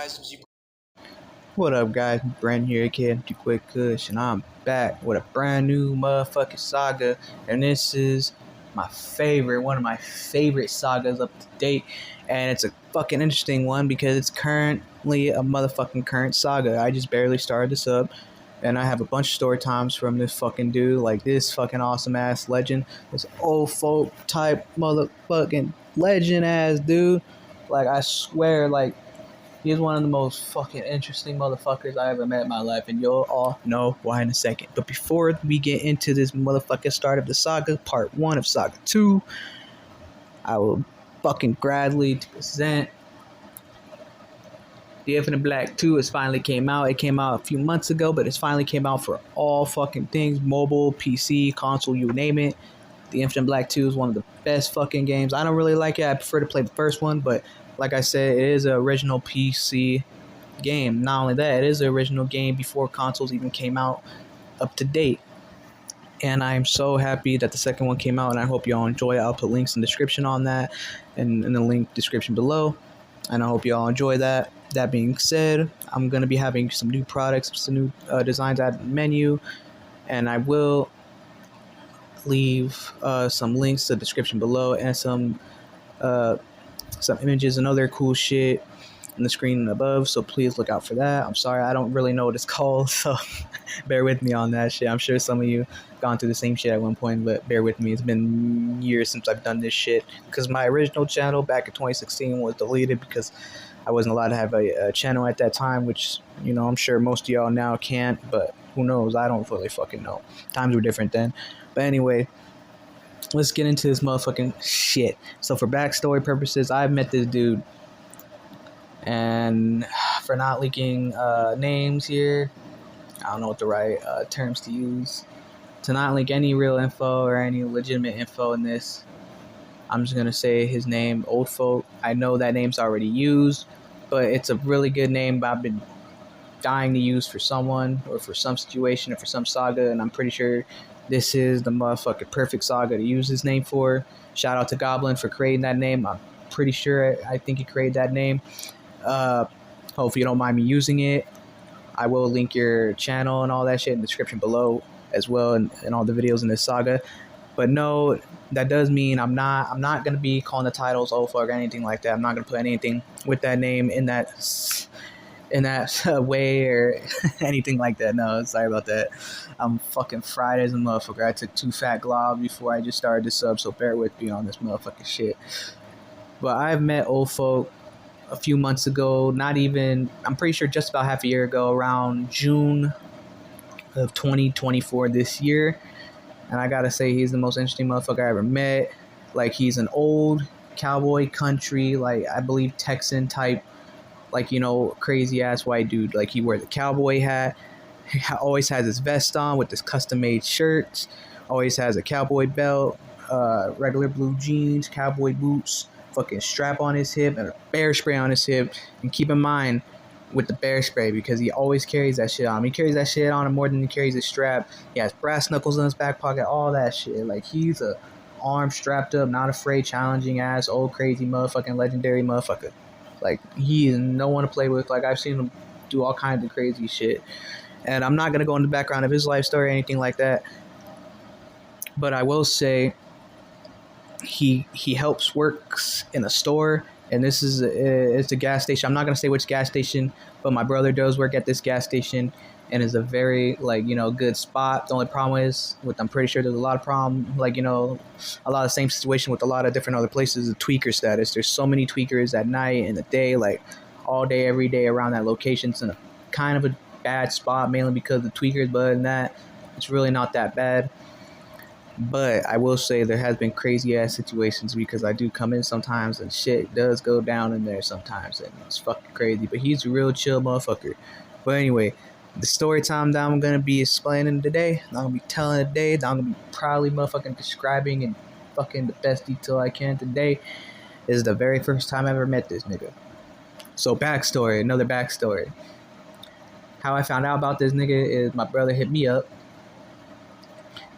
guys? What up, guys? Brand here again, Too Quick Kush, and I'm back with a brand new motherfucking saga. And this is one of my favorite sagas up to date. And it's a fucking interesting one because it's currently a motherfucking current saga. I just barely started this up, and I have a bunch of story times from this fucking dude, like this fucking awesome ass legend, this old folk type motherfucking legend ass dude. Like, I swear, like, he's one of the most fucking interesting motherfuckers I ever met in my life, and you'll all know why in a second. But before we get into this motherfucking start of the saga, part 1 of Saga 2, I will fucking gladly present The Infinite Black 2 has finally came out. It came out a few months ago, but it's finally came out for all fucking things, mobile, PC, console, you name it. The Infinite Black 2 is one of the best fucking games. I don't really like it. I prefer to play the first one, but like I said, it is an original PC game. Not only that, it is an original game before consoles even came out up to date. And I'm so happy that the second one came out, and I hope y'all enjoy it. I'll put links in the description on that and in the link description below. And I hope y'all enjoy that. That being said, I'm going to be having some new products, some new designs at the menu, and I will leave some links to the description below and some images and other cool shit on the screen above, so please look out for that. I'm sorry, I don't really know what it's called, so bear with me on that shit. I'm sure some of you gone through the same shit at one point, but bear with me. It's been years since I've done this shit, because my original channel back in 2016 was deleted because I wasn't allowed to have a channel at that time, which, you know, I'm sure most of y'all now can't, but who knows? I don't really fucking know. Times were different then. But anyway, let's get into this motherfucking shit. So for backstory purposes, I've met this dude, and for not leaking names here, I don't know what the right terms to use, to not leak any real info or any legitimate info in this, I'm just gonna say his name, Old Folk. I know that name's already used, but it's a really good name I've been dying to use for someone or for some situation or for some saga, and I'm pretty sure this is the motherfucking perfect saga to use his name for. Shout out to Goblin for creating that name. I'm pretty sure I think he created that name. Hope you don't mind me using it. I will link your channel and all that shit in the description below as well, and all the videos in this saga. But no, that does mean I'm not gonna be calling the titles old folk or anything like that. I'm not gonna put anything with that name in that way or anything like that. No, sorry about that. I'm fucking fried as a motherfucker. I took 2 fat globs before I just started this sub, so bear with me on this motherfucking shit. But I've met Old Folk a few months ago, I'm pretty sure just about half a year ago, around June of 2024 this year. And I gotta say, he's the most interesting motherfucker I ever met. Like, he's an old cowboy country, like, I believe Texan type, like, you know, crazy ass white dude. Like, he wears a cowboy hat, he always has his vest on with his custom made shirts, always has a cowboy belt, regular blue jeans, cowboy boots, fucking strap on his hip, and a bear spray on his hip. And keep in mind with the bear spray, because he always carries that shit on him. He carries that shit on him more than he carries his strap. He has brass knuckles in his back pocket, all that shit. Like, he's a arm strapped up, not afraid, challenging ass, old crazy motherfucking legendary motherfucker. Like, he is no one to play with. Like, I've seen him do all kinds of crazy shit. And I'm not going to go into the background of his life story or anything like that. But I will say, he works in a store, and this is it's a gas station. I'm not going to say which gas station, but my brother does work at this gas station, and is a very, like, you know, good spot. The only problem is, I'm pretty sure there's a lot of problem, like, you know, a lot of same situation with a lot of different other places, the tweaker status. There's so many tweakers at night and the day, like, all day, every day around that location. It's in a kind of a bad spot, mainly because of the tweakers, but other than that, it's really not that bad. But I will say there has been crazy ass situations, because I do come in sometimes and shit does go down in there sometimes, and it's fucking crazy. But he's a real chill motherfucker. But anyway, the story time that I'm gonna be explaining today, I'm gonna be telling today, that I'm gonna be probably motherfucking describing in fucking the best detail I can today, is the very first time I ever met this nigga. So another backstory. How I found out about this nigga is my brother hit me up.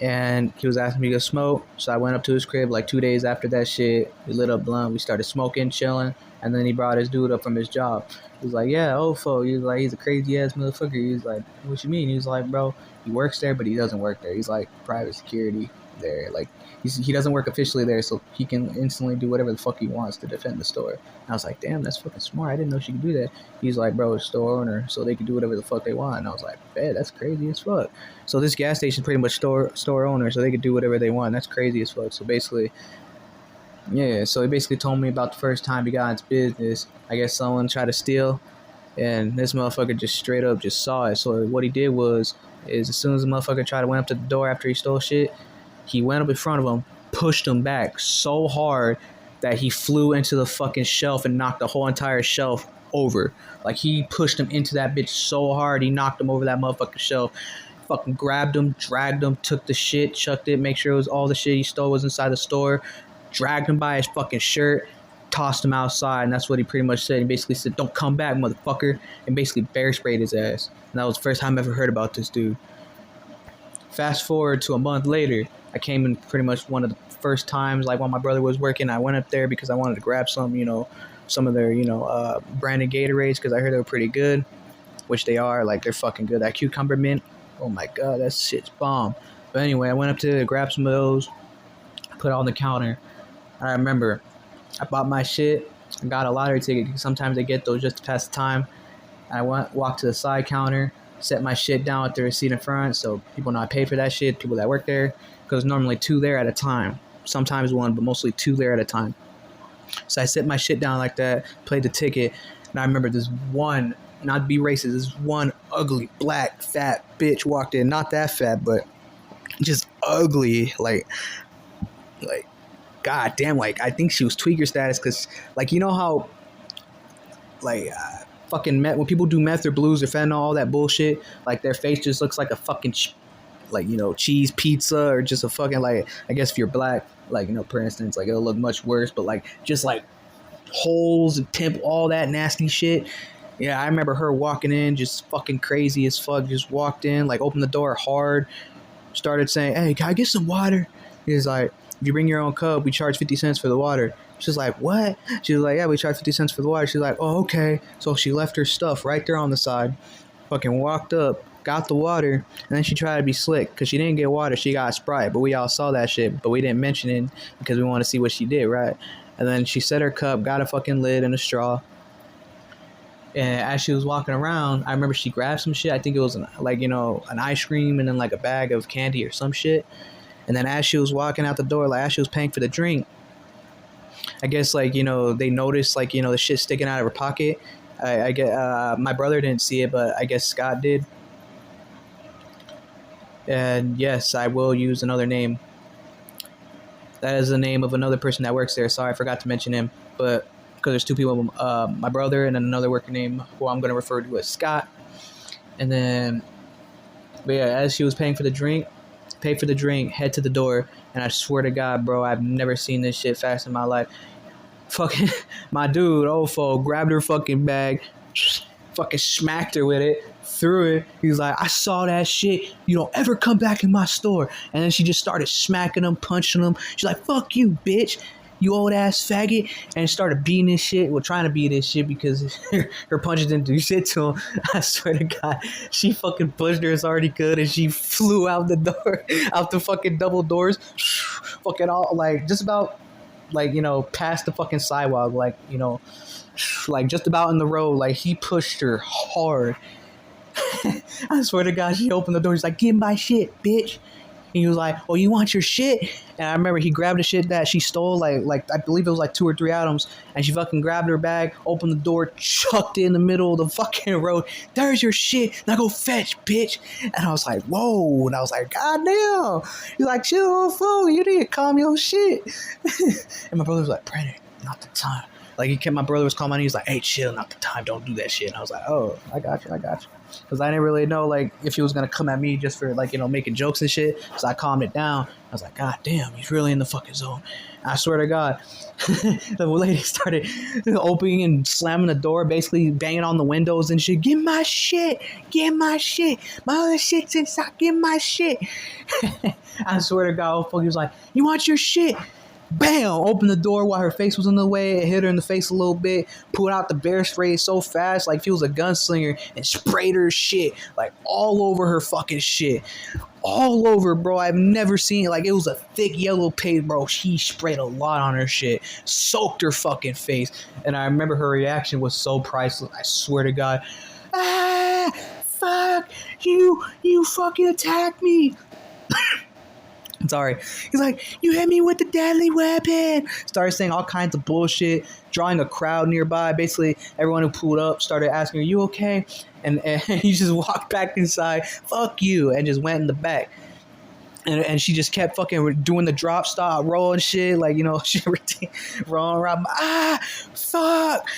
and he was asking me to smoke. So I went up to his crib like 2 days after that shit. We lit up blunt. We started smoking, chilling, and then he brought his dude up from his job. He was like, yeah, Ofo. He was like, he's a crazy ass motherfucker. He was like, what you mean? He was like, bro, he works there, but he doesn't work there. He's like private security there. Like he doesn't work officially there, so he can instantly do whatever the fuck he wants to defend the store. And I was like, damn, that's fucking smart. I didn't know she could do that. He's like, bro, it's store owner, so they can do whatever the fuck they want. And I was like, man, that's crazy as fuck. So this gas station is pretty much store owner, so they could do whatever they want. That's crazy as fuck. So basically, yeah. So he basically told me about the first time he got into business. I guess someone tried to steal, and this motherfucker just straight up just saw it. So what he did was, as soon as the motherfucker went up to the door after he stole shit, he went up in front of him, pushed him back so hard that he flew into the fucking shelf and knocked the whole entire shelf over. Like, he pushed him into that bitch so hard, he knocked him over that motherfucking shelf. Fucking grabbed him, dragged him, took the shit, chucked it, make sure it was all the shit he stole was inside the store, dragged him by his fucking shirt, tossed him outside, and that's what he pretty much said. He basically said, don't come back, motherfucker, and basically bear sprayed his ass. And that was the first time I ever heard about this dude. Fast forward to a month later, I came in pretty much one of the first times, like when my brother was working. I went up there because I wanted to grab some, some of their, branded Gatorades, because I heard they were pretty good, which they are. Like, they're fucking good. That cucumber mint, oh my god, that shit's bomb. But anyway, I went up to grab some of those, put it on the counter. And I remember, I bought my shit, I got a lottery ticket, because sometimes they get those just to pass the time. I walked to the side counter, set my shit down with the receipt in front, so people know I paid for that shit, people that work there, because normally 2 there at a time. Sometimes 1, but mostly 2 there at a time. So I set my shit down like that, played the ticket, and I remember this one, not to be racist, this one ugly, black, fat bitch walked in. Not that fat, but just ugly, like, god damn, like, I think she was tweaker status, because, like, you know how, like, fucking meth, when people do meth or blues or fentanyl, all that bullshit, like, their face just looks like a fucking cheese pizza, or just a fucking, like, I guess if you're black, like, for instance, like, it'll look much worse, but, like, just, like, holes and pimp, all that nasty shit. Yeah, I remember her walking in, just fucking crazy as fuck, just walked in, like, opened the door hard, started saying, hey, can I get some water? He's like, if you bring your own cup, we charge 50 cents for the water. She's like, what? She was like, yeah, we charge 50 cents for the water. She's like, oh, okay. So she left her stuff right there on the side, fucking walked up, got the water, and then she tried to be slick, because she didn't get water, she got Sprite, but we all saw that shit, but we didn't mention it because we want to see what she did, right? And then she set her cup, got a fucking lid and a straw, and as she was walking around, I remember she grabbed some shit. I think it was an ice cream, and then like a bag of candy or some shit. And then as she was walking out the door, like, as she was paying for the drink, I guess, like, they noticed, like, the shit sticking out of her pocket. I get my brother didn't see it, but I guess Scott did. And yes, I will use another name. That is the name of another person that works there. Sorry, I forgot to mention him. But because there's 2 people, my brother and then another worker name who I'm going to refer to as Scott. And then, but yeah, as she was paying for the drink, head to the door. And I swear to God, bro, I've never seen this shit fast in my life. Fucking, my dude, Ofo, grabbed her fucking bag, fucking smacked her with it, threw it. He was like, I saw that shit. You don't ever come back in my store. And then she just started smacking him, punching him. She's like, fuck you, bitch, you old ass faggot. And started beating this shit. Well, trying to beat this shit, because her punches didn't do shit to him. I swear to God, she fucking pushed her as hard as he could, and she flew out the door, out the fucking double doors, fucking all, like, just about, like, past the fucking sidewalk, like, like, just about in the road. Like, he pushed her hard. I swear to God, she opened the door. He's like, give my shit, bitch. And he was like, oh, you want your shit? And I remember he grabbed the shit that she stole, like I believe it was like 2 or 3 items, and she fucking grabbed her bag, opened the door, chucked it in the middle of the fucking road. There's your shit. Now go fetch, bitch. And I was like, whoa. And I was like, god damn. He's like, chill, fool. You need to calm your shit. And my brother was like, Brandon, not the time. My brother was calling me, he was like, hey, chill, not the time, don't do that shit. And I was like, oh, I got you. Because I didn't really know, like, if he was going to come at me just for, like, making jokes and shit. So I calmed it down. I was like, God damn, he's really in the fucking zone. I swear to God, the lady started opening and slamming the door, basically banging on the windows and shit. Get my shit. My other shit's inside. Get my shit. I swear to God, he was like, you want your shit? Bam! Opened the door while her face was in the way. It hit her in the face a little bit. Pulled out the bear spray so fast, like he was a gunslinger, and sprayed her shit, like all over her fucking shit. All over, bro. I've never seen it. Like, it was a thick yellow paint, bro. She sprayed a lot on her shit. Soaked her fucking face. And I remember her reaction was so priceless. I swear to God. Ah! Fuck! You fucking attacked me! Sorry. He's like, you hit me with the deadly weapon. Started saying all kinds of bullshit, drawing a crowd nearby. Basically, everyone who pulled up started asking, are you okay? And he just walked back inside, fuck you, and just went in the back. And she just kept fucking doing the drop stop roll and shit, like, she rolling around. Fuck.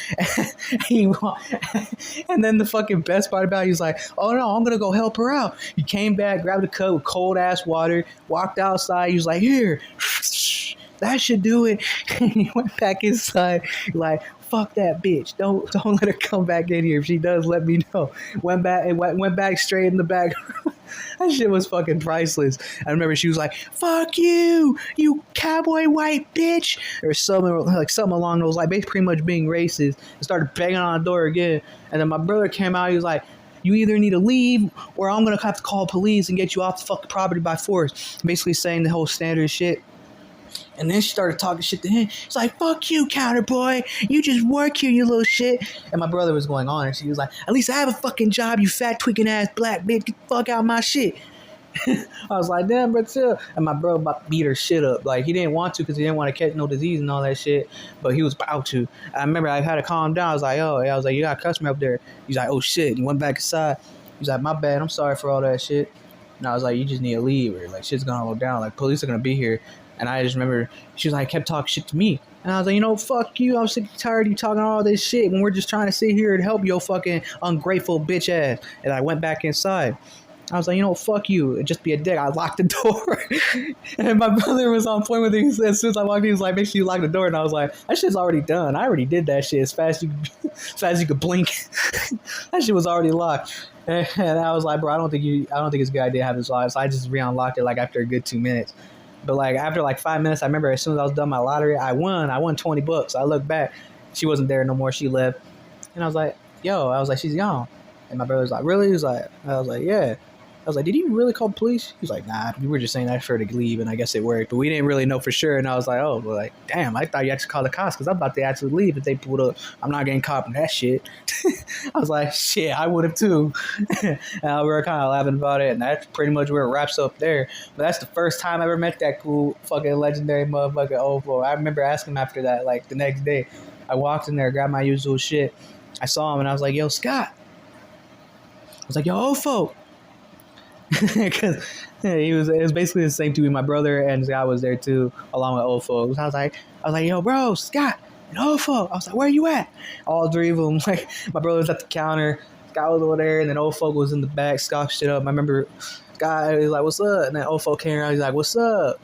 And then the fucking best part about it, he was like, oh no, I'm gonna go help her out. He came back, grabbed a cup with cold ass water, walked outside. He was like, here, that should do it. And he went back inside, like, fuck that bitch. Don't let her come back in here. If she does, let me know. Went back straight in the back. That shit was fucking priceless. I remember she was like, fuck you, you cowboy white bitch, or something along those lines, basically pretty much being racist, and started banging on the door again. And then my brother came out, he was like, you either need to leave or I'm gonna have to call police and get you off the fucking property by force. Basically saying the whole standard shit. And then she started talking shit to him. She's like, fuck you, counter boy. You just work here, you little shit. And my brother was going on, and she was like, at least I have a fucking job, you fat tweaking ass black bitch. Get the fuck out of my shit. I was like, damn, bro, chill. And my brother about to beat her shit up. Like, he didn't want to because he didn't want to catch no disease and all that shit. But he was about to. I remember I had to calm down. I was like, you got a customer up there. He's like, oh shit. He went back inside. He's like, my bad. I'm sorry for all that shit. And I was like, you just need to leave, or like shit's gonna go down. Like, police are gonna be here. And I just remember she was like, kept talking shit to me. And I was like, fuck you. I'm sick and tired of you talking all this shit when we're just trying to sit here and help your fucking ungrateful bitch ass. And I went back inside. I was like, fuck you. And just be a dick. I locked the door. And my brother was on point with it. As soon as I walked in, he was like, make sure you lock the door. And I was like, that shit's already done. I already did that shit as fast as you could blink. That shit was already locked. And I was like, bro, I don't think it's a good idea to have this locked. So I just re-unlocked it like after a good 2 minutes. But like after like 5 minutes, I remember as soon as I was done my lottery, I won $20. I looked back, she wasn't there no more. She left, and I was like, she's gone. And my brother was like, really? He was like, I was like, yeah. I was like, did you really call the police? He was like, nah, we were just saying that for her to leave, and I guess it worked. But we didn't really know for sure. And I was like, oh, well, like, damn, I thought you actually called the cops because I'm about to actually leave if they pulled up. I'm not getting caught in that shit. I was like, shit, I would have too. And we were kind of laughing about it, and that's pretty much where it wraps up there. But that's the first time I ever met that cool fucking legendary motherfucker Ofo. I remember asking him after that, like the next day. I walked in there, grabbed my usual shit. I saw him, and I was like, yo, Scott. I was like, yo, Ofo. Because it was basically the same dude. My brother and Scott was there too, along with Ofo. I was like, yo, bro, Scott and Ofo. I was like, where you at? All three of them. Like, my brother was at the counter, Scott was over there, and then Ofo was in the back, scoffed shit up. I remember Scott was like, what's up? And then Ofo came around. He's like, what's up?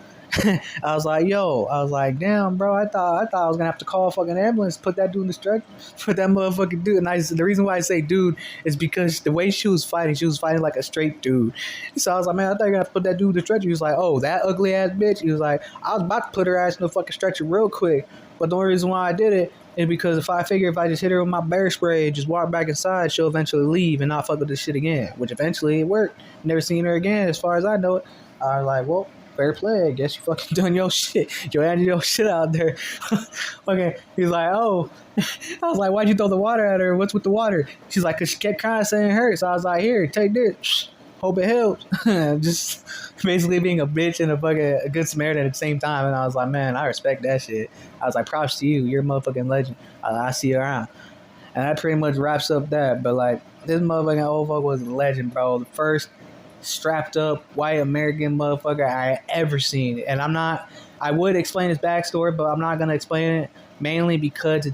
I was like, damn, bro, I thought I was gonna have to call a fucking ambulance, put that dude in the stretcher, put that motherfucking dude. And the reason why I say dude is because the way she was fighting like a straight dude. So I was like, man, I thought you were gonna have to put that dude in the stretcher. He was like, oh, that ugly ass bitch. He was like, I was about to put her ass in the fucking stretcher real quick, but the only reason why I did it is because if I just hit her with my bear spray and just walk back inside, she'll eventually leave and not fuck with this shit again, which eventually it worked. Never seen her again as far as I know it. I was like, well, fair play. I guess you fucking doing your shit. You handed your shit out there. Okay. He's like, oh. I was like, why'd you throw the water at her? What's with the water? She's like, because she kept crying saying it hurt. So I was like, here, take this. Hope it helps. Just basically being a bitch and a good Samaritan at the same time. And I was like, man, I respect that shit. I was like, props to you. You're a motherfucking legend. I see you around. And that pretty much wraps up that. But like, this motherfucking old fuck was a legend, bro. The first strapped up white American motherfucker I ever seen. And I would explain his backstory, but I'm not gonna explain it, mainly because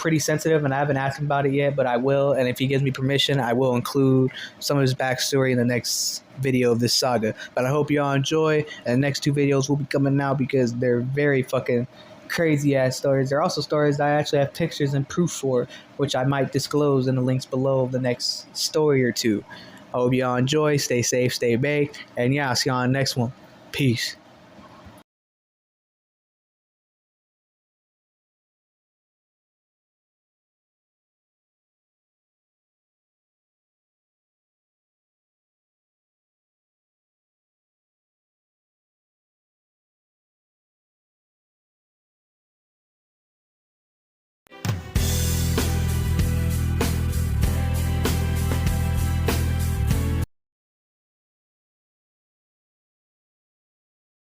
pretty sensitive, and I haven't asked him about it yet, but I will. And if he gives me permission, I will include some of his backstory in the next video of this saga. But I hope y'all enjoy, and the next 2 videos will be coming out because they're very fucking crazy ass stories. They're also stories that I actually have pictures and proof for, which I might disclose in the links below of the next story or 2. I hope y'all enjoy. Stay safe, stay baked, and yeah, I'll see y'all on the next one. Peace.